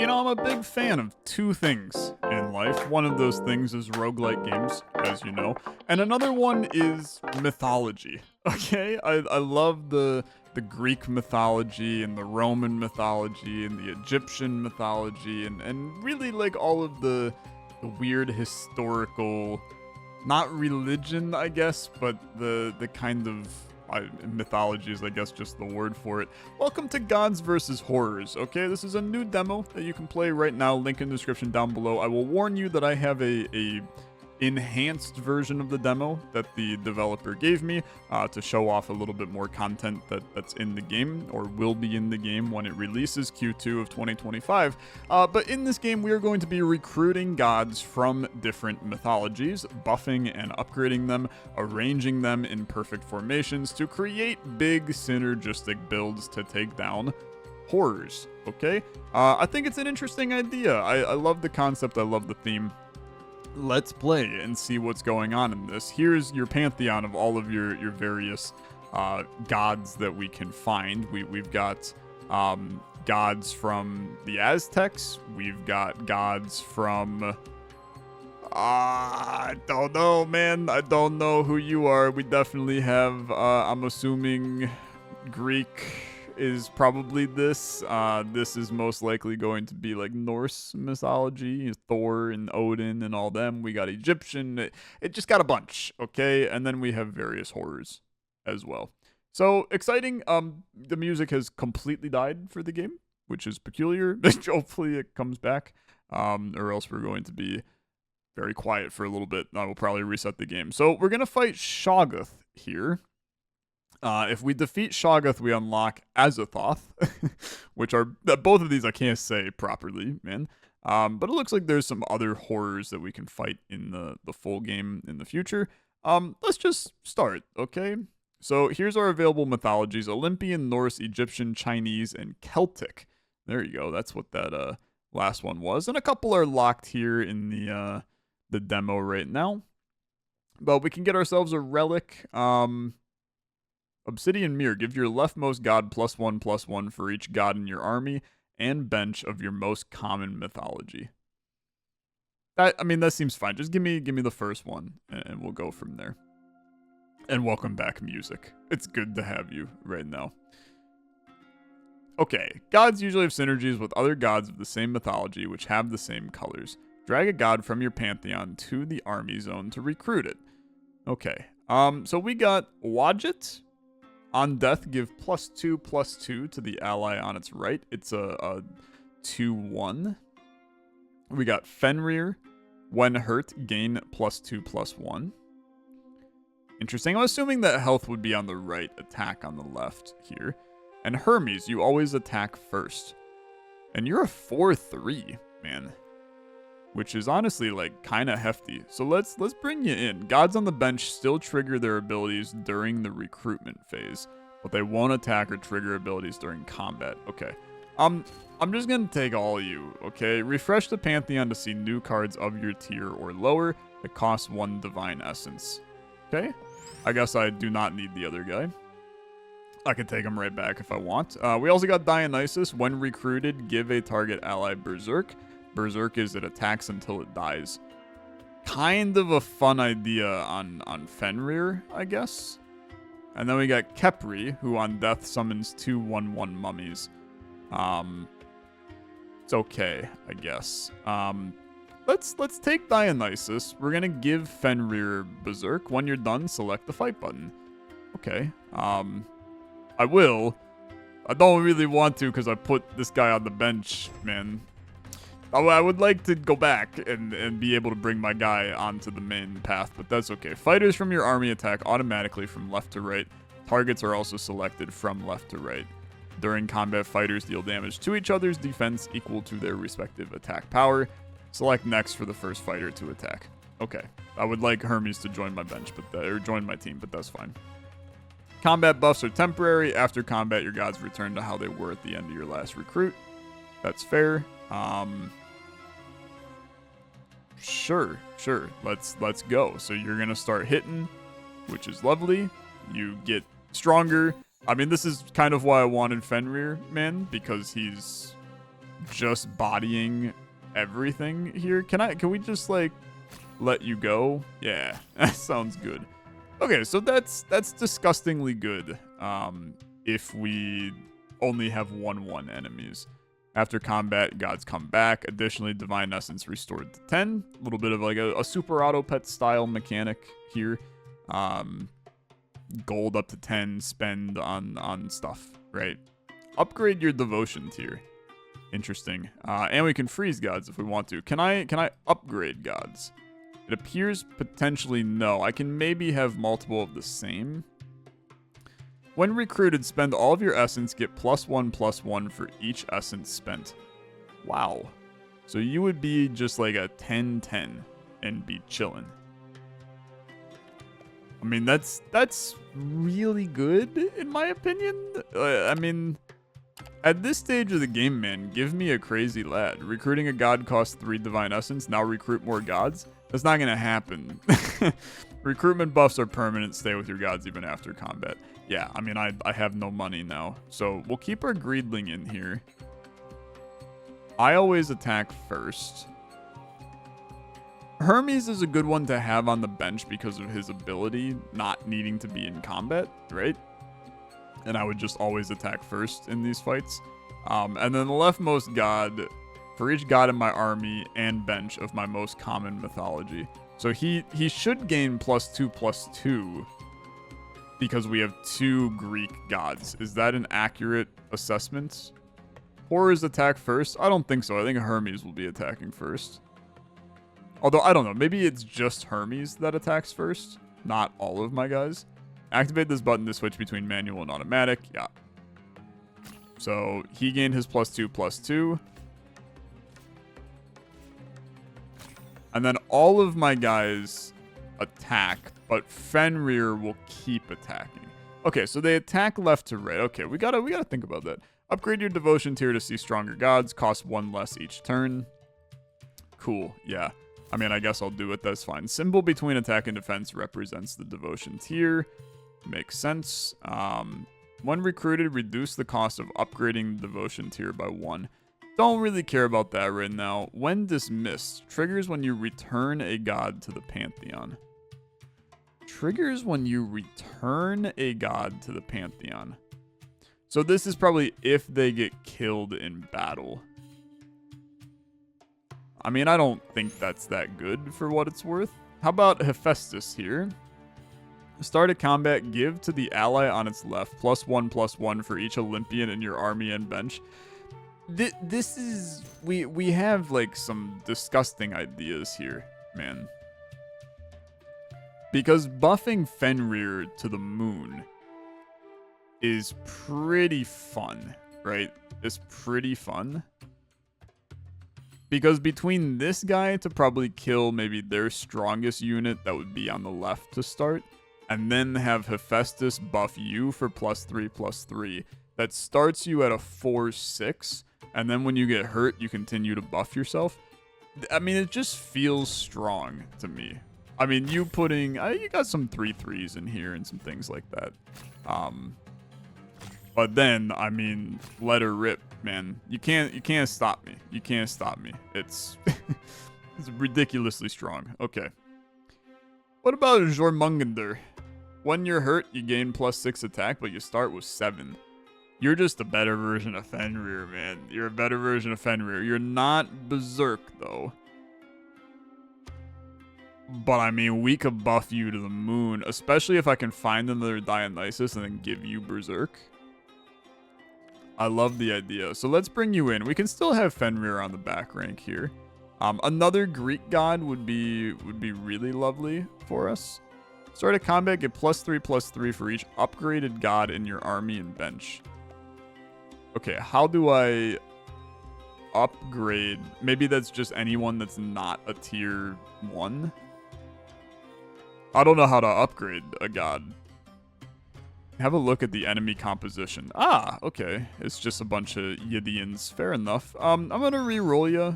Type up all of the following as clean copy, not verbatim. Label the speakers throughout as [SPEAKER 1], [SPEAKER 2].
[SPEAKER 1] You know, I'm a big fan of two things in life. One of those things is roguelike games, as you know, and another one is mythology. Okay? I love the Greek mythology and the Roman mythology and the Egyptian mythology and really like all of the weird historical, not religion, I guess, but the kind of mythology is, I guess, just the word for it. Welcome to Gods vs. Horrors, okay? This is a new demo that you can play right now. Link in the description down below. I will warn you that I have a enhanced version of the demo that the developer gave me to show off a little bit more content that's in the game or will be in the game when it releases Q2 of 2025. But in this game, we are going to be recruiting gods from different mythologies, buffing and upgrading them, arranging them in perfect formations to create big synergistic builds to take down horrors, okay? I think it's an interesting idea. I love the concept. I love the theme. Let's play and see what's going on in this. Here's your pantheon of all of your various gods that we can find. We've got gods from the Aztecs. We've got gods from... I don't know, man. I don't know who you are. We definitely have, I'm assuming, Greek is probably this. This is most likely going to be like Norse mythology, Thor and Odin and all them. We got Egyptian. It just got a bunch, okay? And then we have various horrors as well. So exciting. The music has completely died for the game, which is peculiar. Hopefully it comes back, or else we're going to be very quiet for a little bit. I will probably reset the game. So we're gonna fight Shoggoth here. If we defeat Shoggoth, we unlock Azathoth, which are both of these I can't say properly, man. But it looks like there's some other horrors that we can fight in the full game in the future. Let's just start, okay? So here's our available mythologies: Olympian, Norse, Egyptian, Chinese, and Celtic. There you go. That's what that last one was, and a couple are locked here in the demo right now. But we can get ourselves a relic. Obsidian Mirror. Give your leftmost god +1/+1 for each god in your army and bench of your most common mythology. That seems fine. Just give me the first one, and we'll go from there. And welcome back, music. It's good to have you right now. Okay, gods usually have synergies with other gods of the same mythology, which have the same colors. Drag a god from your pantheon to the army zone to recruit it. Okay, so we got Wadjet. On death, give +2/+2 to the ally on its right. It's a 2/1. We got Fenrir. When hurt, gain +2/+1. Interesting. I'm assuming that health would be on the right, attack on the left here. And Hermes, you always attack first. And you're a 4/3, man. Which is honestly like kind of hefty. So let's bring you in. Gods on the bench still trigger their abilities during the recruitment phase, but they won't attack or trigger abilities during combat. Okay. I'm just gonna take all of you, okay? Refresh the Pantheon to see new cards of your tier or lower that cost 1 divine essence. Okay? I guess I do not need the other guy. I can take him right back if I want. We also got Dionysus. When recruited, give a target ally Berserk. Berserk is it attacks until it dies. Kind of a fun idea on Fenrir, I guess. And then we got Kepri, who on death summons 2 1/1 mummies. It's okay, I guess. Let's take Dionysus. We're gonna give Fenrir Berserk. When you're done, select the fight button. Okay. I will. I don't really want to because I put this guy on the bench, man. I would like to go back and be able to bring my guy onto the main path, but that's okay. Fighters from your army attack automatically from left to right. Targets are also selected from left to right. During combat, fighters deal damage to each other's defense equal to their respective attack power. Select next for the first fighter to attack. Okay. I would like Hermes to join my bench, or join my team, but that's fine. Combat buffs are temporary. After combat, your gods return to how they were at the end of your last recruit. That's fair. Sure. Let's go. So you're gonna start hitting, which is lovely. You get stronger. I mean, this is kind of why I wanted Fenrir, man, because he's just bodying everything here. Can we just like let you go? Yeah, that sounds good. Okay, so that's disgustingly good. If we only have 1/1 enemies. After combat, gods come back. Additionally, divine essence restored to 10. A little bit of like a super auto pet style mechanic here. Gold up to 10, spend on stuff, right? Upgrade your devotion tier. Interesting. And we can freeze gods if we want to. Can I upgrade gods? It appears potentially no. I can maybe have multiple of the same. When recruited, spend all of your essence, get +1/+1 for each essence spent. Wow. So you would be just like a 10/10 and be chilling. I mean, that's really good in my opinion. I mean, at this stage of the game, man, give me a crazy lad. Recruiting a god costs 3 divine essence. Now recruit more gods. That's not gonna happen. Recruitment buffs are permanent. Stay with your gods even after combat. Yeah, I mean, I have no money now. So we'll keep our greedling in here. I always attack first. Hermes is a good one to have on the bench because of his ability not needing to be in combat, right? And I would just always attack first in these fights. And then the leftmost god, for each god in my army and bench of my most common mythology. So he should gain +2/+2 because we have 2 Greek gods. Is that an accurate assessment? Horrors attack first? I don't think so. I think Hermes will be attacking first. Although, I don't know. Maybe it's just Hermes that attacks first, not all of my guys. Activate this button to switch between manual and automatic. Yeah. So he gained his +2/+2. And then all of my guys attack, but Fenrir will keep attacking. Okay, so they attack left to right. Okay, we gotta think about that. Upgrade your devotion tier to see stronger gods. Cost 1 less each turn. Cool, yeah. I mean, I guess I'll do it. That's fine. Symbol between attack and defense represents the devotion tier. Makes sense. When recruited, reduce the cost of upgrading the devotion tier by 1. Don't really care about that right now. When dismissed, triggers when you return a god to the pantheon. Triggers when you return a god to the pantheon. So this is probably if they get killed in battle. I mean, I don't think that's that good for what it's worth. How about Hephaestus here? Start a combat, give to the ally on its left +1/+1 for each Olympian in your army and bench. This is... We have, like, some disgusting ideas here, man. Because buffing Fenrir to the moon is pretty fun, right? It's pretty fun. Because between this guy to probably kill maybe their strongest unit that would be on the left to start, and then have Hephaestus buff you for +3/+3, that starts you at a 4/6, and then when you get hurt, you continue to buff yourself. I mean, it just feels strong to me. I mean, you putting... you got some 3/3s in here and some things like that. But then, I mean, let her rip, man. You can't stop me. You can't stop me. It's it's ridiculously strong. Okay. What about Jormungandr? When you're hurt, you gain +6 attack, but you start with 7. You're just a better version of Fenrir, man. You're a better version of Fenrir. You're not Berserk, though. But, I mean, we could buff you to the moon, especially if I can find another Dionysus and then give you Berserk. I love the idea. So let's bring you in. We can still have Fenrir on the back rank here. Another Greek god would be really lovely for us. Start a combat, get +3/+3 for each upgraded god in your army and bench. Okay, how do I upgrade? Maybe that's just anyone that's not a tier 1. I don't know how to upgrade a god. Have a look at the enemy composition. Ah, okay. It's just a bunch of Yidians. Fair enough. I'm gonna re-roll ya.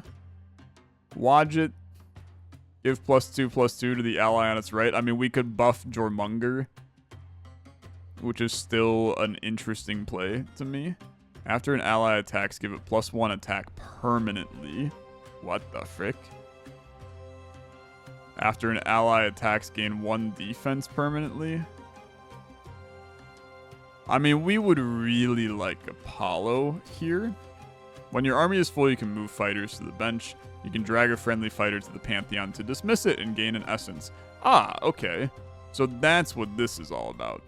[SPEAKER 1] Wadjet. Give +2/+2 to the ally on its right. I mean, we could buff Jormungandr, which is still an interesting play to me. After an ally attacks, give it +1 attack permanently. What the frick? After an ally attacks, gain 1 defense permanently. I mean, we would really like Apollo here. When your army is full, you can move fighters to the bench. You can drag a friendly fighter to the Pantheon to dismiss it and gain an essence. Ah, okay. So that's what this is all about.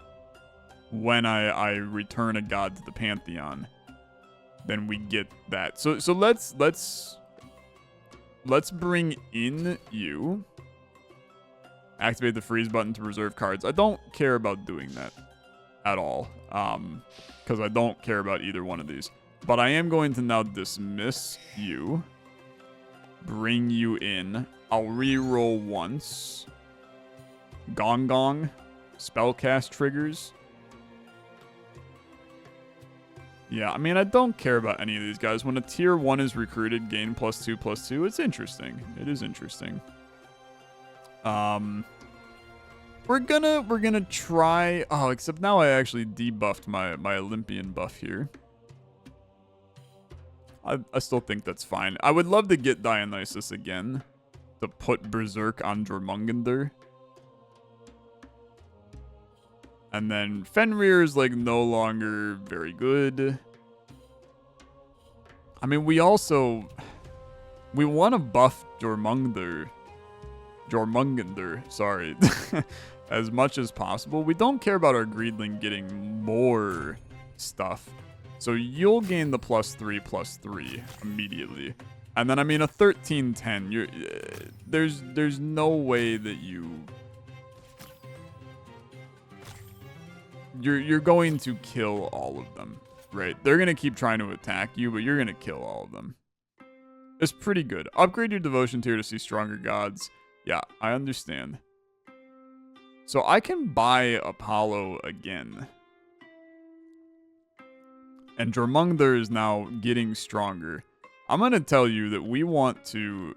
[SPEAKER 1] When I return a god to the Pantheon, then we get that. So let's bring in you. Activate the freeze button to reserve cards. I don't care about doing that at all, because I don't care about either one of these. But I am going to now dismiss you. Bring you in. I'll re-roll once. Gong Gong. Spellcast triggers. Yeah, I mean, I don't care about any of these guys. When a tier 1 is recruited, gain +2/+2. It's interesting. It is interesting. We're gonna try. Oh, except now I actually debuffed my Olympian buff here. I still think that's fine. I would love to get Dionysus again to put Berserk on Jormungandr. And then Fenrir is like no longer very good. I mean, we want to buff Jormungandr, sorry, as much as possible. We don't care about our Greedling getting more stuff. So you'll gain the +3/+3 immediately. And then, I mean, a 13/10, there's no way that you're going to kill all of them, right? They're going to keep trying to attack you, but you're going to kill all of them. It's pretty good. Upgrade your devotion tier to see stronger gods. Yeah, I understand. So I can buy Apollo again. And Jormungandr is now getting stronger. I'm going to tell you that we want to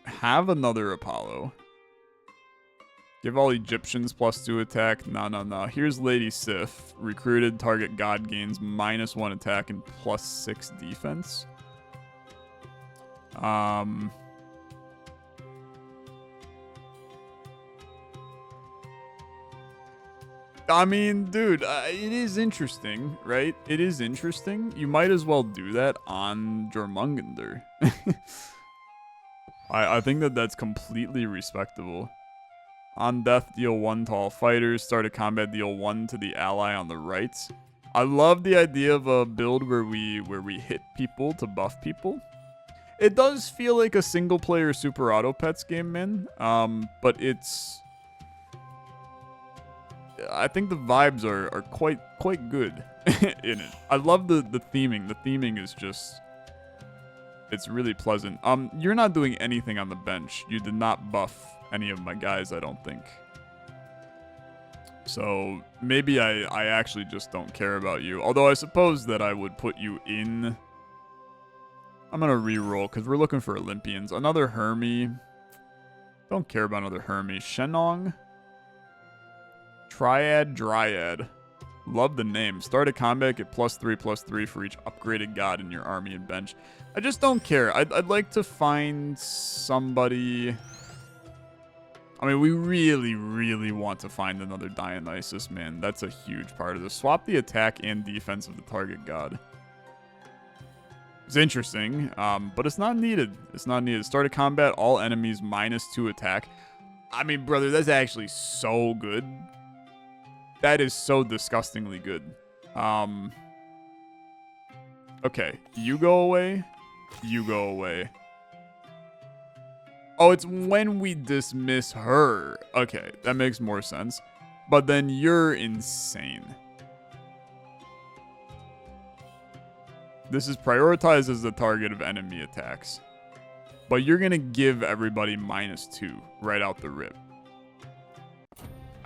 [SPEAKER 1] have another Apollo. Give all Egyptians +2 attack. No. Here's Lady Sif. Recruited target god gains -1 attack and +6 defense. I mean, dude, it is interesting, right? It is interesting. You might as well do that on Jormungandr. I think that's completely respectable. On death, deal 1 to all fighters. Start a combat, deal 1 to the ally on the right. I love the idea of a build where we hit people to buff people. It does feel like a single-player Super Auto Pets game, man. But I think the vibes are quite good in it. I love the theming. The theming is just, it's really pleasant. You're not doing anything on the bench. You did not buff any of my guys, I don't think. So maybe I actually just don't care about you. Although I suppose that I would put you in. I'm gonna re-roll because we're looking for Olympians. Another Hermie. Don't care about another Hermie. Shenong. Triad, Dryad. Love the name. Start a combat, get +3/+3 for each upgraded god in your army and bench. I just don't care. I'd like to find somebody. I mean, we really want to find another Dionysus, man. That's a huge part of this. Swap the attack and defense of the target god. It's interesting, but it's not needed. It's not needed. Start a combat, all enemies -2 attack. I mean, brother, that's actually so good. That is so disgustingly good. Okay, you go away. You go away. Oh, it's when we dismiss her. Okay, that makes more sense. But then you're insane. This is prioritized as the target of enemy attacks. But you're going to give everybody -2 right out the rip.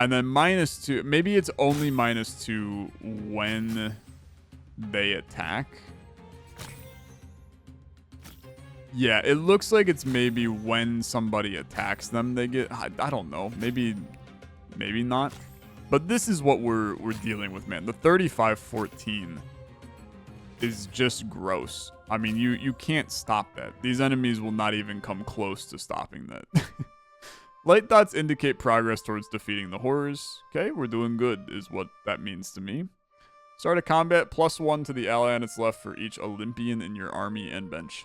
[SPEAKER 1] And then -2, maybe it's only -2 when they attack. Yeah, it looks like it's maybe when somebody attacks them they get, I don't know, maybe not. But this is what we're dealing with, man. The 35-14 is just gross. I mean, you can't stop that. These enemies will not even come close to stopping that. Light dots indicate progress towards defeating the horrors. Okay, we're doing good is what that means to me. Start a combat, +1 to the ally on its left for each Olympian in your army and bench.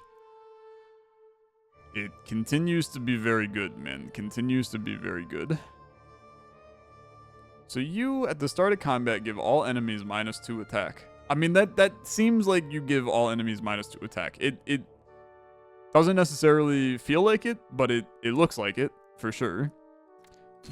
[SPEAKER 1] It continues to be very good, man. Continues to be very good. So you, at the start of combat, give all enemies -2 attack. I mean, that seems like you give all enemies -2 attack. It doesn't necessarily feel like it, but it looks like it, for sure.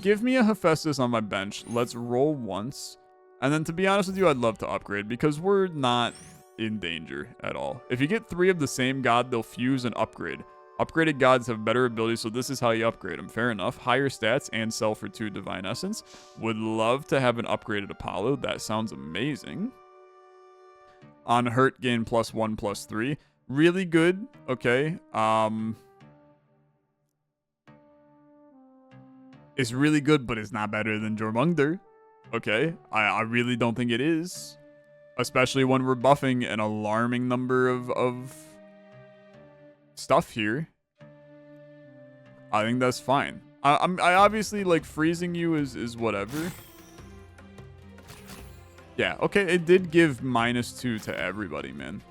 [SPEAKER 1] Give me a Hephaestus on my bench. Let's roll once. And then, to be honest with you, I'd love to upgrade, because we're not in danger at all. If you get 3 of the same god, they'll fuse and upgrade. Upgraded gods have better abilities, so this is how you upgrade them. Fair enough. Higher stats and sell for 2 Divine Essence. Would love to have an upgraded Apollo. That sounds amazing. On hurt, gain +1/+3. Really good. Okay. It's really good, but it's not better than Jormungandr. Okay. I really don't think it is. Especially when we're buffing an alarming number of stuff here. I think that's fine. I obviously, like, freezing you is whatever. Yeah, okay, it did give -2 to everybody, man.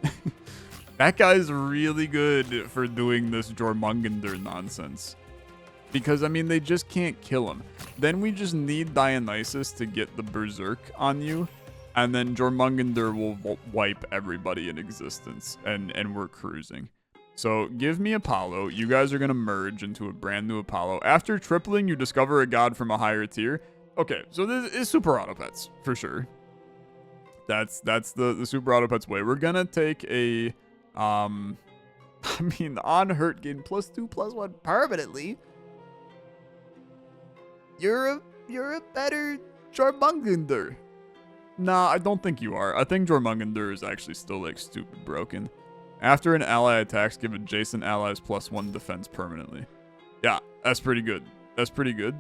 [SPEAKER 1] That guy's really good for doing this Jormungandr nonsense. Because, I mean, they just can't kill him. Then we just need Dionysus to get the Berserk on you. And then Jormungandr will wipe everybody in existence. And we're cruising. So, give me Apollo. You guys are going to merge into a brand new Apollo. After tripling, you discover a god from a higher tier. Okay, so this is Super Auto Pets, for sure. That's the Super Auto Pets way. We're going to take a... I mean, on hurt, gain +2/+1 permanently. You're a better Jormungandr. Nah, I don't think you are. I think Jormungandr is actually still, like, stupid broken. After an ally attacks, give adjacent allies +1 defense permanently. Yeah, that's pretty good. That's pretty good.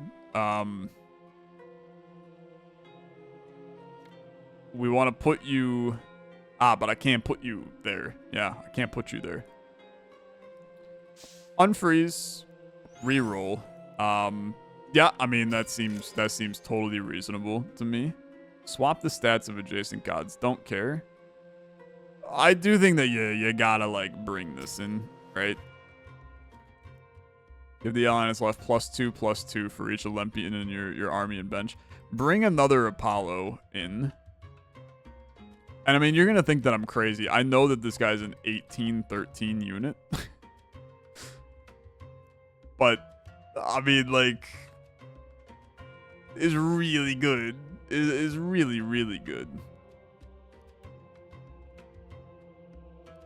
[SPEAKER 1] We want to put you... but I can't put you there. Yeah, I can't put you there. Unfreeze. Reroll. Yeah, I mean, that seems totally reasonable to me. Swap the stats of adjacent gods. Don't care. I do think that you gotta, like, bring this in, right? Give the ally on its left +2/+2 for each Olympian in your army and bench. Bring another Apollo in. And, I mean, you're gonna think that I'm crazy. I know that this guy's an 18-13 unit. But, I mean, like... is really good. Is really, really good.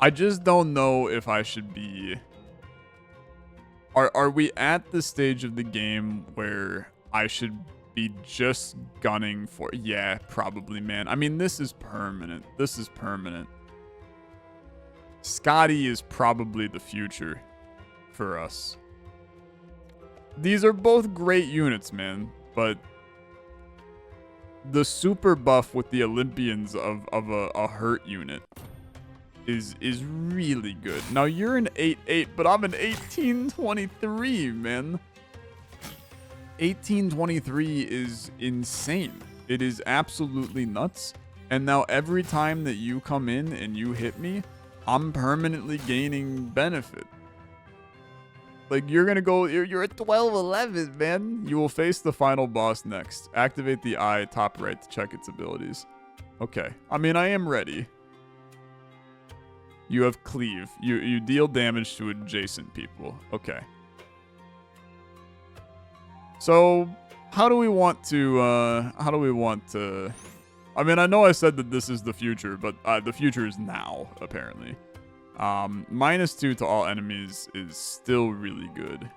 [SPEAKER 1] I just don't know if I should be... Are we at the stage of the game where I should be just gunning for... Yeah, probably, man. I mean, this is permanent. This is permanent. Scotty is probably the future for us. These are both great units, man. But the super buff with the Olympians of a hurt unit is really good. Now, you're an 8-8, but I'm an 18-23, man. 18-23 is insane. It is absolutely nuts. And now every time that you come in and you hit me, I'm permanently gaining benefit. Like, you're gonna go... You're at 12-11, man. You will face the final boss next. Activate the eye top right to check its abilities. Okay. I mean, I am ready. You have cleave. You deal damage to adjacent people. Okay. So, how do we want to... I mean, I know I said that this is the future, but the future is now, apparently. -2 to all enemies is still really good.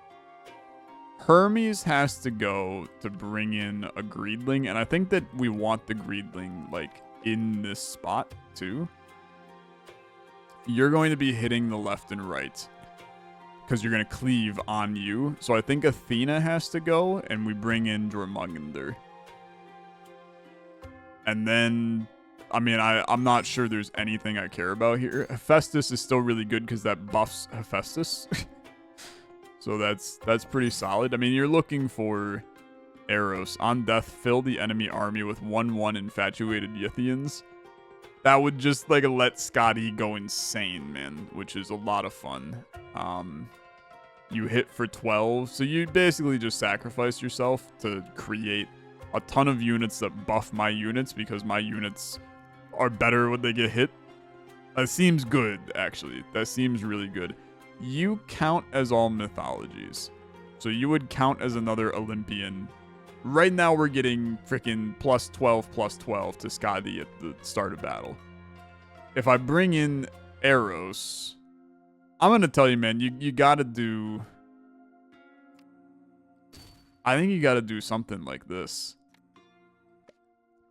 [SPEAKER 1] Hermes has to go to bring in a Greedling, and I think that we want the Greedling, like, in this spot, too. You're going to be hitting the left and right, because you're going to cleave on you. So I think Athena has to go, and we bring in Jormungandr. And then I mean, I'm not sure there's anything I care about here. Hephaestus is still really good because that buffs Hephaestus. So that's pretty solid. I mean, you're looking for Eros. On death, fill the enemy army with 1/1 infatuated Yithians. That would just like let Scotty go insane, man, which is a lot of fun. You hit for 12, so you basically just sacrifice yourself to create a ton of units that buff my units because my units are better when they get hit. That seems good, actually. That seems really good. You count as all mythologies. So you would count as another Olympian. Right now we're getting freaking +12/+12 to Skadi at the start of battle. If I bring in Eros, I'm going to tell you, man, you got to do... I think you got to do something like this.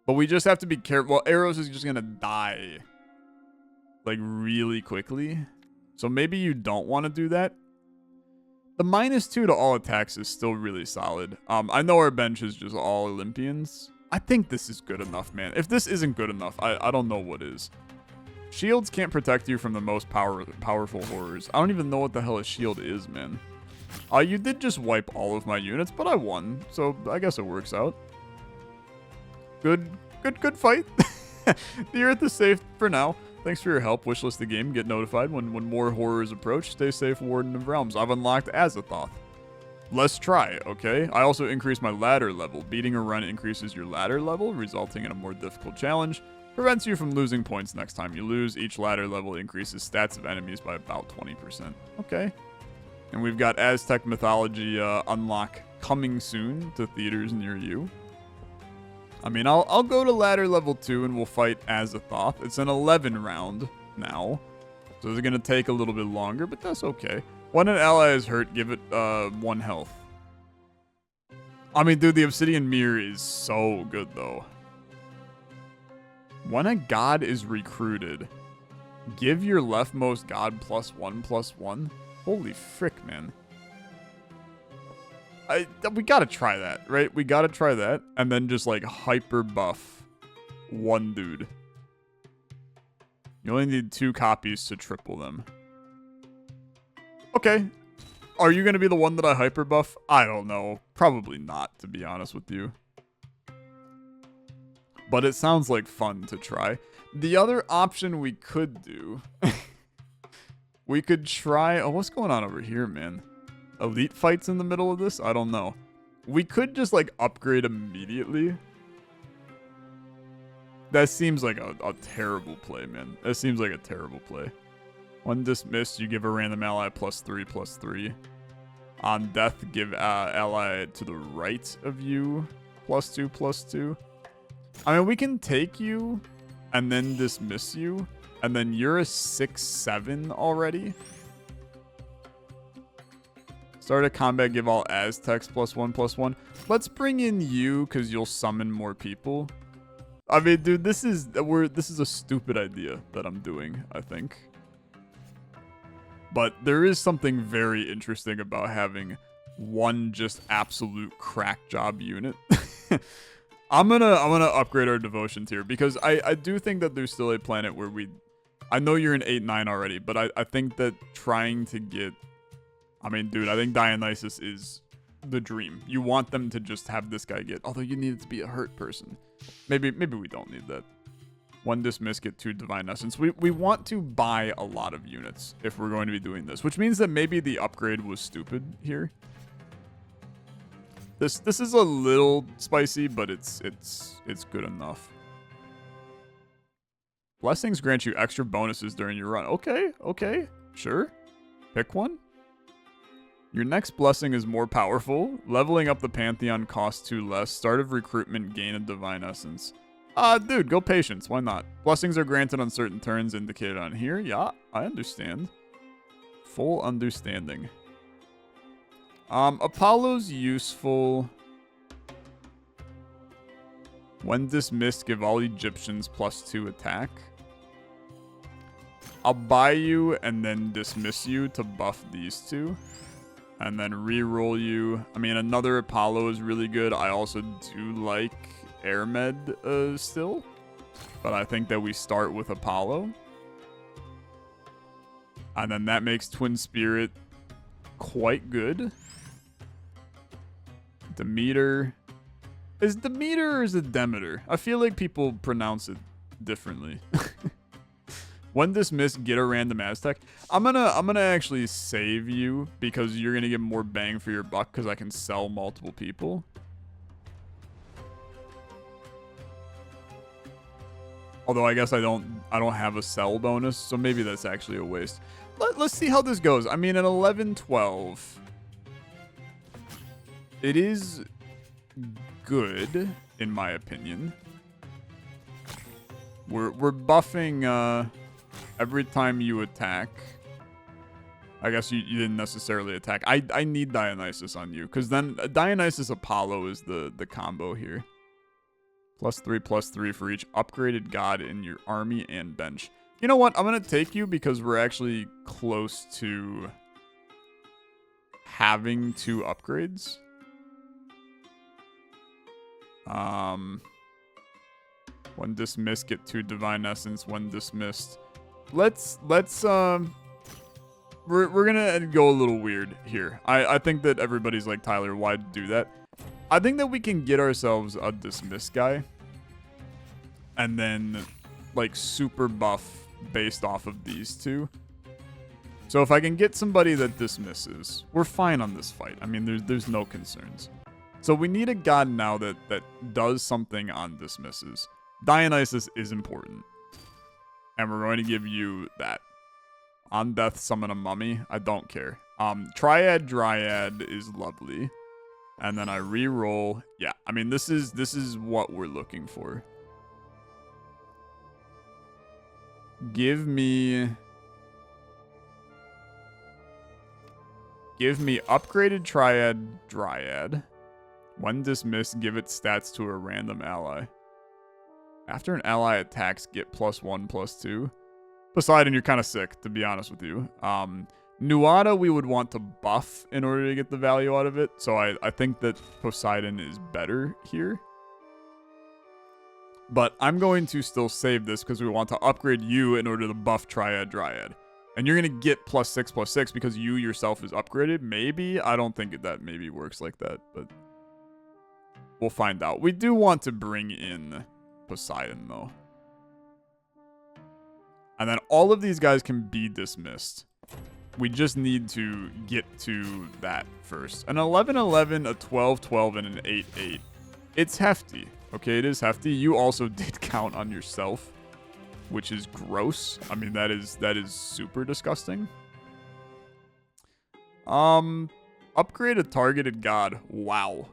[SPEAKER 1] But we just have to be careful. Well, Eros is just going to die. Like, really quickly. So maybe you don't want to do that. The -2 to all attacks is still really solid. I know our bench is just all Olympians. I think this is good enough, man. If this isn't good enough, I don't know what is. Shields can't protect you from the most powerful horrors. I don't even know what the hell a shield is, man. You did just wipe all of my units, but I won. So I guess it works out. Good fight. The Earth is safe for now. Thanks for your help. Wishlist the game. Get notified when more horrors approach. Stay safe, Warden of Realms. I've unlocked Azathoth. Let's try, okay? I also increased my ladder level. Beating a run increases your ladder level, resulting in a more difficult challenge. Prevents you from losing points next time you lose. Each ladder level increases stats of enemies by about 20%. Okay. And we've got Aztec Mythology unlock coming soon to theaters near you. I mean, I'll go to ladder level 2 and we'll fight Azathoth. It's an 11 round now. So it's going to take a little bit longer, but that's okay. When an ally is hurt, give it 1 health. I mean, dude, the Obsidian Mirror is so good, though. When a god is recruited, give your leftmost god +1/+1. Holy frick, man. We gotta try that, right? We gotta try that, and then just like hyper buff one dude. You only need 2 copies to triple them. Okay. Are you gonna be the one that I hyper buff? I don't know. Probably not, to be honest with you. But it sounds like fun to try. The other option we could do... we could try... Oh, what's going on over here, man? Elite fights in the middle of this? I don't know. We could just, like, upgrade immediately. That seems like a terrible play, man. That seems like a terrible play. When dismissed, you give a random ally +3/+3. On death, give ally to the right of you +2/+2. I mean, we can take you and then dismiss you. And then you're a 6/7 already. Start a combat, give all Aztecs +1/+1. Let's bring in you because you'll summon more people. I mean, dude, this is a stupid idea that I'm doing, I think. But there is something very interesting about having one just absolute crack job unit. I'm gonna upgrade our devotions here because I do think that there's still a planet where I know you're in 8-9 already, but I think that trying to get... I mean, dude, I think Dionysus is the dream. You want them to just have this guy get... Although you need it to be a hurt person. Maybe we don't need that. 1 dismiss, get 2 divine essence. We want to buy a lot of units if we're going to be doing this, which means that maybe the upgrade was stupid here. This is a little spicy, but it's good enough. Blessings grant you extra bonuses during your run. Okay, sure. Pick one. Your next blessing is more powerful. Leveling up the Pantheon costs 2 less. Start of recruitment, gain a divine essence. Dude, go patience. Why not? Blessings are granted on certain turns indicated on here. Yeah, I understand. Full understanding. Apollo's useful. When dismissed, give all Egyptians +2 attack. I'll buy you and then dismiss you to buff these 2. And then re-roll you. I mean, another Apollo is really good. I also do like Airmed still. But I think that we start with Apollo. And then that makes Twin Spirit quite good. Demeter. Is Demeter or is it Demeter? I feel like people pronounce it differently. When dismissed, get a random Aztec. I'm gonna actually save you because you're gonna get more bang for your buck because I can sell multiple people. Although I guess I don't have a sell bonus, so maybe that's actually a waste. Let's see how this goes. I mean, at 11-12, it is good in my opinion. We're buffing every time you attack. I guess you didn't necessarily attack. I need Dionysus on you because then Dionysus Apollo is the combo here. +3/+3 for each upgraded god in your army and bench. You know what? I'm going to take you because we're actually close to having 2 upgrades. When dismissed, get 2 divine essence. When dismissed, let's we're gonna go a little weird here. I think that everybody's like, Tyler, why do that? I think that we can get ourselves a dismiss guy and then like super buff based off of these 2. So if I can get somebody that dismisses, we're fine on this fight. I mean, there's no concerns. So we need a god now that does something on dismisses. Dionysus is important. And we're going to give you that. On death, summon a mummy. I don't care. Triad Dryad is lovely. And then I re-roll. Yeah, I mean, this is what we're looking for. Give me upgraded Triad Dryad. When dismissed, give it stats to a random ally. After an ally attacks, get +1/+2. Poseidon, you're kind of sick, to be honest with you. Nuada, we would want to buff in order to get the value out of it. So I think that Poseidon is better here. But I'm going to still save this because we want to upgrade you in order to buff Triad Dryad. And you're going to get +6/+6 because you yourself is upgraded. Maybe. I don't think that maybe works like that, but we'll find out. We do want to bring in Poseidon, though. And then all of these guys can be dismissed. We just need to get to that first. An 11-11, a 12-12, and an 8-8. It's hefty. Okay, it is hefty. You also did count on yourself, which is gross. I mean, that is super disgusting. Upgrade a targeted god. Wow.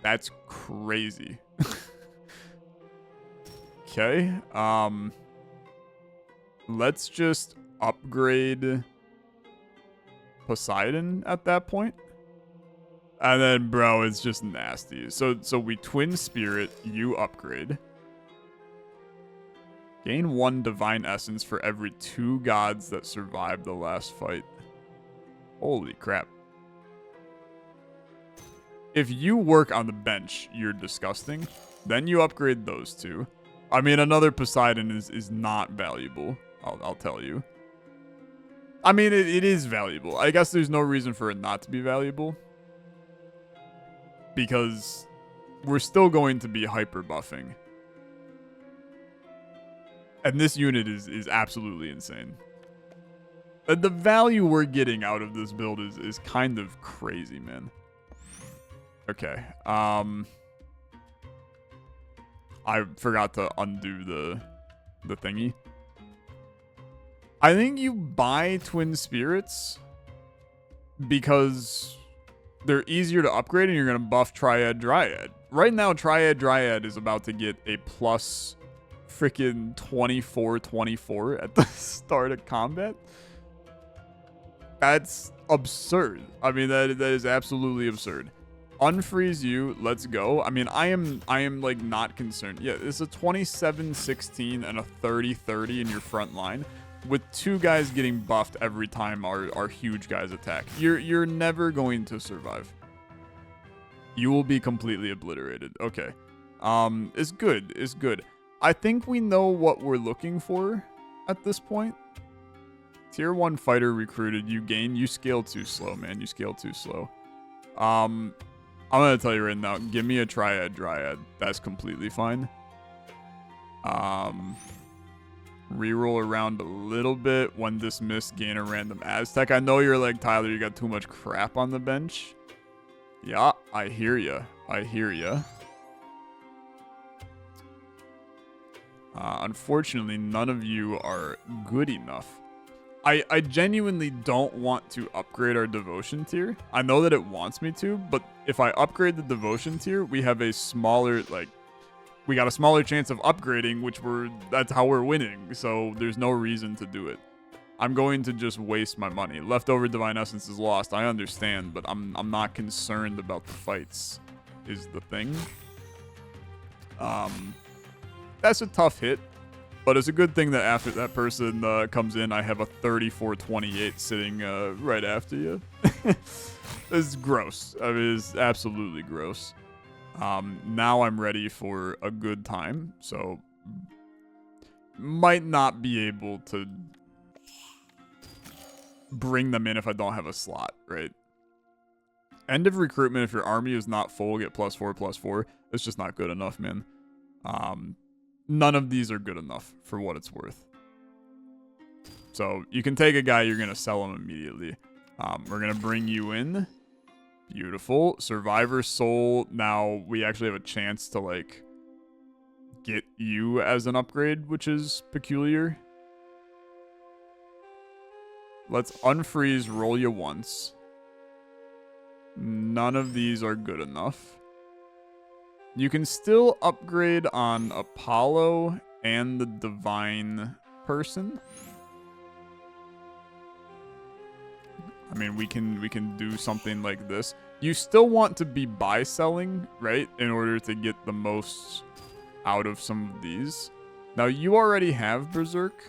[SPEAKER 1] That's crazy. Okay. Let's just upgrade Poseidon at that point. And then, bro, it's just nasty. So we twin spirit, you upgrade. Gain 1 divine essence for every 2 gods that survived the last fight. Holy crap. If you work on the bench, you're disgusting. Then you upgrade those 2. I mean, another Poseidon is not valuable. I'll tell you. I mean, it is valuable. I guess there's no reason for it not to be valuable. Because we're still going to be hyper buffing. And this unit is absolutely insane. The value we're getting out of this build is kind of crazy, man. Okay. I forgot to undo the thingy. I think you buy Twin Spirits because they're easier to upgrade and you're going to buff Triad Dryad. Right now, Triad Dryad is about to get a plus freaking 24/24 at the start of combat. That's absurd. I mean, that is absolutely absurd. Unfreeze you. Let's go. I mean, I am like not concerned. Yeah, it's a 27-16 and a 30-30 in your front line, with 2 guys getting buffed every time our huge guys attack. You're never going to survive. You will be completely obliterated. Okay. It's good. It's good. I think we know what we're looking for at this point. Tier 1 fighter recruited. You gain. You scale too slow, man. You scale too slow. I'm going to tell you right now. Give me a triad dryad. That's completely fine. Reroll around a little bit. When dismissed, gain a random Aztec. I know you're like, Tyler, you got too much crap on the bench. Yeah, I hear ya. I hear ya. Unfortunately, none of you are good enough. I genuinely don't want to upgrade our devotion tier. I know that it wants me to, but if I upgrade the devotion tier, we have a smaller, like, we got a smaller chance of upgrading, that's how we're winning. So there's no reason to do it. I'm going to just waste my money. Leftover Divine Essence is lost. I understand, but I'm not concerned about the fights, is the thing. That's a tough hit. But it's a good thing that after that person comes in, I have a 34-28 sitting right after you. It's gross. I mean, it's absolutely gross. Now I'm ready for a good time. So, might not be able to bring them in if I don't have a slot, right? End of recruitment, if your army is not full, get +4/+4. It's just not good enough, man. None of these are good enough for what it's worth. So you can take a guy, you're going to sell him immediately. We're going to bring you in. Beautiful. Survivor Soul. Now we actually have a chance to, like, get you as an upgrade, which is peculiar. Let's unfreeze, roll you once. None of these are good enough. You can still upgrade on Apollo and the Divine person. I mean, we can do something like this. You still want to be buy-selling, right? In order to get the most out of some of these. Now, you already have Berserk.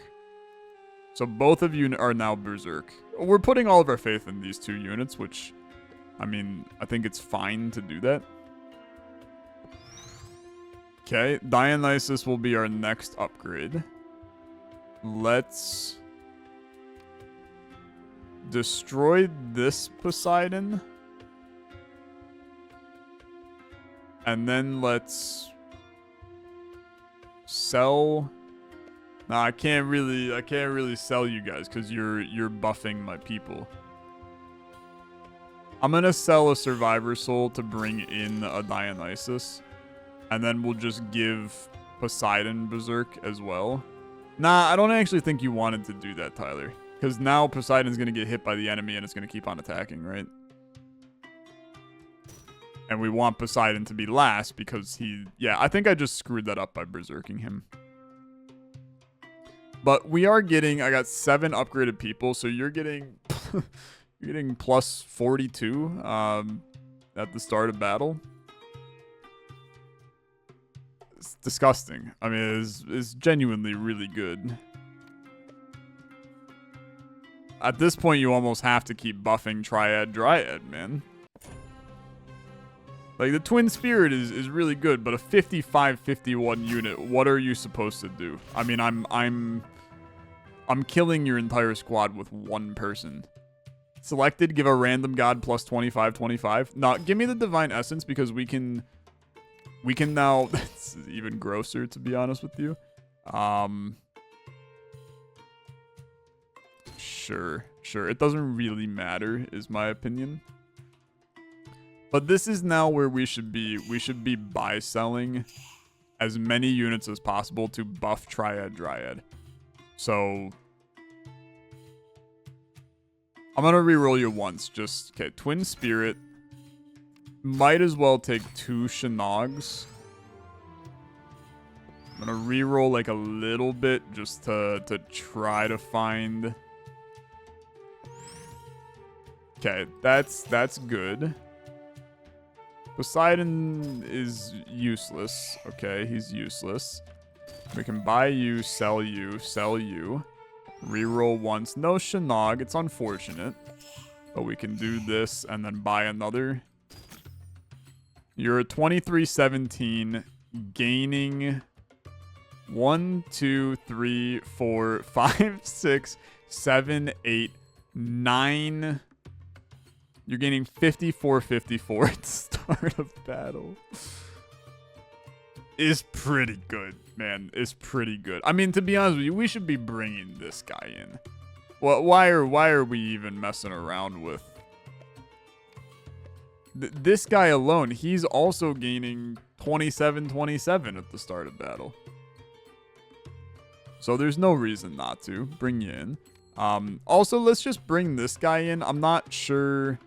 [SPEAKER 1] So both of you are now Berserk. We're putting all of our faith in these 2 units, which, I mean, I think it's fine to do that. Okay, Dionysus will be our next upgrade. Let's destroy this Poseidon. And then let's sell. Nah, I can't really sell you guys because you're buffing my people. I'm gonna sell a Survivor Soul to bring in a Dionysus. And then we'll just give Poseidon Berserk as well. Nah, I don't actually think you wanted to do that, Tyler. Because now Poseidon's going to get hit by the enemy and it's going to keep on attacking, right? And we want Poseidon to be last because he... Yeah, I think I just screwed that up by berserking him. But we are getting... I got 7 upgraded people, so you're getting... you're getting plus 42 at the start of battle. It's disgusting. I mean, it's genuinely really good. At this point, you almost have to keep buffing Triad Dryad, man. Like, the Twin Spirit is really good, but a 55-51 unit, what are you supposed to do? I mean, I'm killing your entire squad with 1 person. Selected, give a random god plus 25-25. No, give me the Divine Essence because we can now... That's even grosser, to be honest with you. Sure. It doesn't really matter, is my opinion. But this is now where we should be. We should be buy-selling as many units as possible to buff Triad Dryad. So... I'm going to reroll you once. Just, okay, Twin Spirit. Might as well take 2 Shinogs. I'm going to reroll like a little bit just to try to find... Okay, that's good. Poseidon is useless. Okay, he's useless. We can buy you, sell you, sell you. Reroll once. No Shinog. It's unfortunate. But we can do this and then buy another. You're a 23-17, gaining 1, 2, 3, 4, 5, 6, 7, 8, 9. You're gaining 54, 54 at the start of battle. Is pretty good, man. Is pretty good. I mean, to be honest with you, we should be bringing this guy in. Well, why are we even messing around with this guy alone? He's also gaining 27, 27 at the start of battle. So there's no reason not to bring you in. Also, let's just bring this guy in. I'm not sure.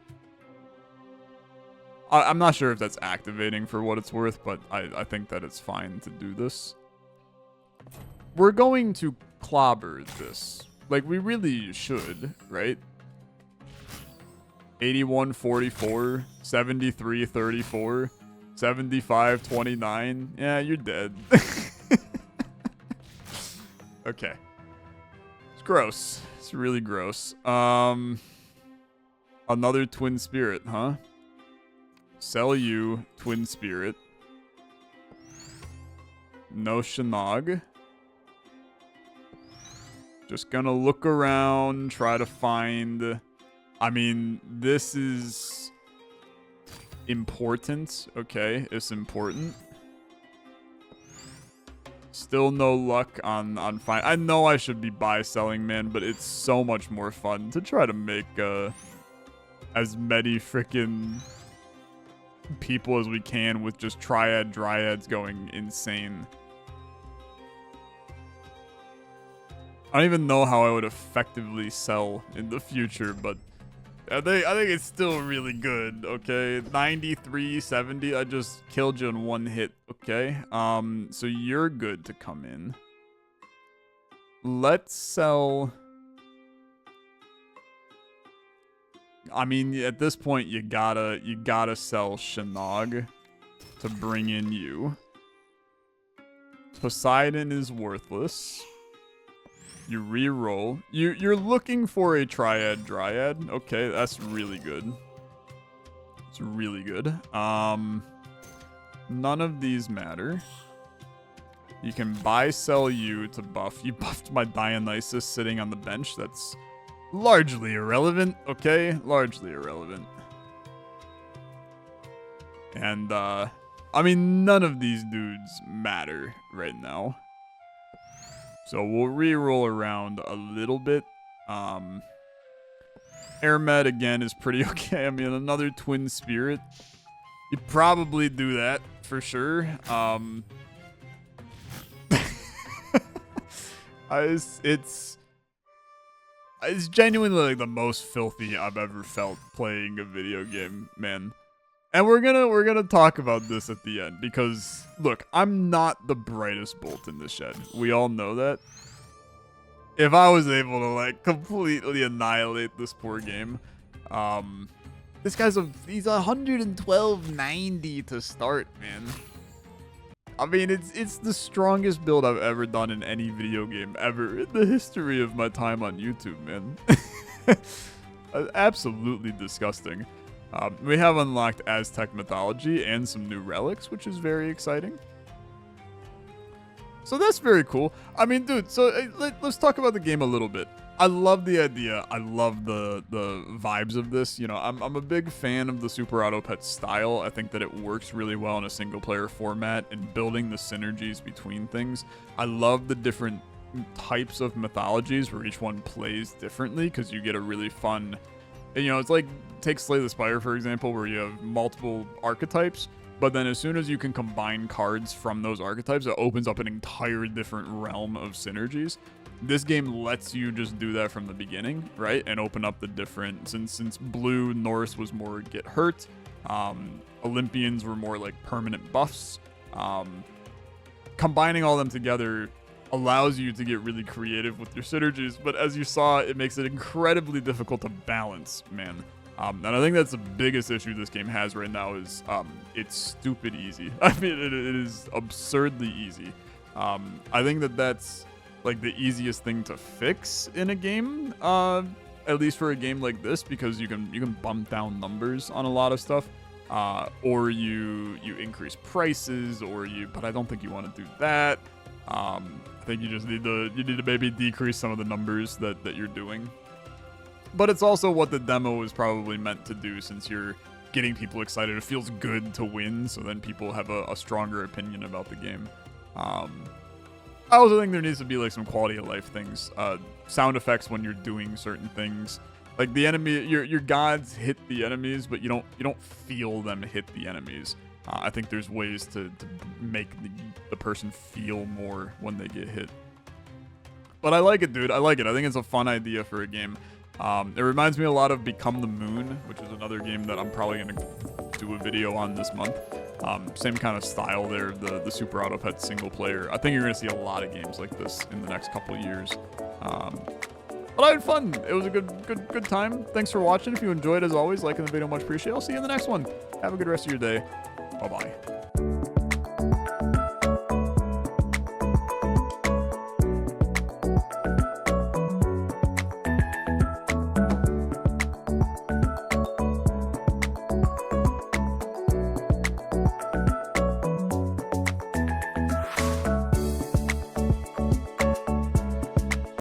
[SPEAKER 1] I'm not sure if that's activating for what it's worth, but I think that it's fine to do this. We're going to clobber this. Like, we really should, right? 81, 44, 73, 34, 75, 29. Yeah, you're dead. Okay. It's gross. It's really gross. Another twin spirit, huh? Sell you, twin spirit. No Shannog. Just gonna look around, try to find. I mean, this is important. Okay, it's important. Still no luck on find. I know I should be buy selling, man, but it's so much more fun to try to make as many freaking people as we can with just dryads going insane. I don't even know how I would effectively sell in the future, but I think it's still really good, okay? 93, 70, I just killed you in one hit, okay? So you're good to come in. Let's sell. I mean, at this point, you gotta sell Shannog to bring in you. Poseidon is worthless. You re-roll. You're looking for a dryad. Okay, that's really good. It's really good. None of these matter. You can buy, sell you to buff. You buffed my Dionysus sitting on the bench. That's largely irrelevant, okay? Largely irrelevant. And, I mean, none of these dudes matter right now. So we'll re-roll around a little bit. Airmed, again, is pretty okay. I mean, another twin spirit. You'd probably do that, for sure. It's genuinely like the most filthy I've ever felt playing a video game, man. And we're gonna talk about this at the end because look, I'm not the brightest bolt in the shed. We all know that. If I was able to like completely annihilate this poor game, this guy's he's 112.90 to start, man. I mean, it's the strongest build I've ever done in any video game ever in the history of my time on YouTube, man. Absolutely disgusting. We have unlocked Aztec mythology and some new relics, which is very exciting. So that's very cool. I mean, dude, so let's talk about the game a little bit. I love the idea. I love the vibes of this. You know, I'm a big fan of the Super Auto Pet style. I think that it works really well in a single player format and building the synergies between things. I love the different types of mythologies where each one plays differently because you get a really fun, you know, it's like take Slay the Spire, for example, where you have multiple archetypes. But then as soon as you can combine cards from those archetypes, it opens up an entire different realm of synergies. This game lets you just do that from the beginning, right? And open up the different, since Blue Norse was more get hurt, Olympians were more like permanent buffs. Combining all them together allows you to get really creative with your synergies, but as you saw, it makes it incredibly difficult to balance, man. And I think that's the biggest issue this game has right now is it's stupid easy. I mean, it is absurdly easy. I think that's like the easiest thing to fix in a game, at least for a game like this, because you can bump down numbers on a lot of stuff, or you increase prices, but I don't think you want to do that. I think you just need to maybe decrease some of the numbers that you're doing. But it's also what the demo is probably meant to do, since you're getting people excited. It feels good to win, so then people have a stronger opinion about the game. I also think there needs to be like some quality of life things. Sound effects when you're doing certain things. Like the enemy, your gods hit the enemies, but you don't feel them hit the enemies. I think there's ways to make the person feel more when they get hit. But I like it, dude. I like it. I think it's a fun idea for a game. It reminds me a lot of Become the Moon, which is another game that I'm probably going to do a video on this month. Same kind of style there, the Super Auto Pet single player. I think you're going to see a lot of games like this in the next couple of years. But I had fun. It was a good time. Thanks for watching. If you enjoyed, as always, liking the video, much appreciated. I'll see you in the next one. Have a good rest of your day. Bye-bye.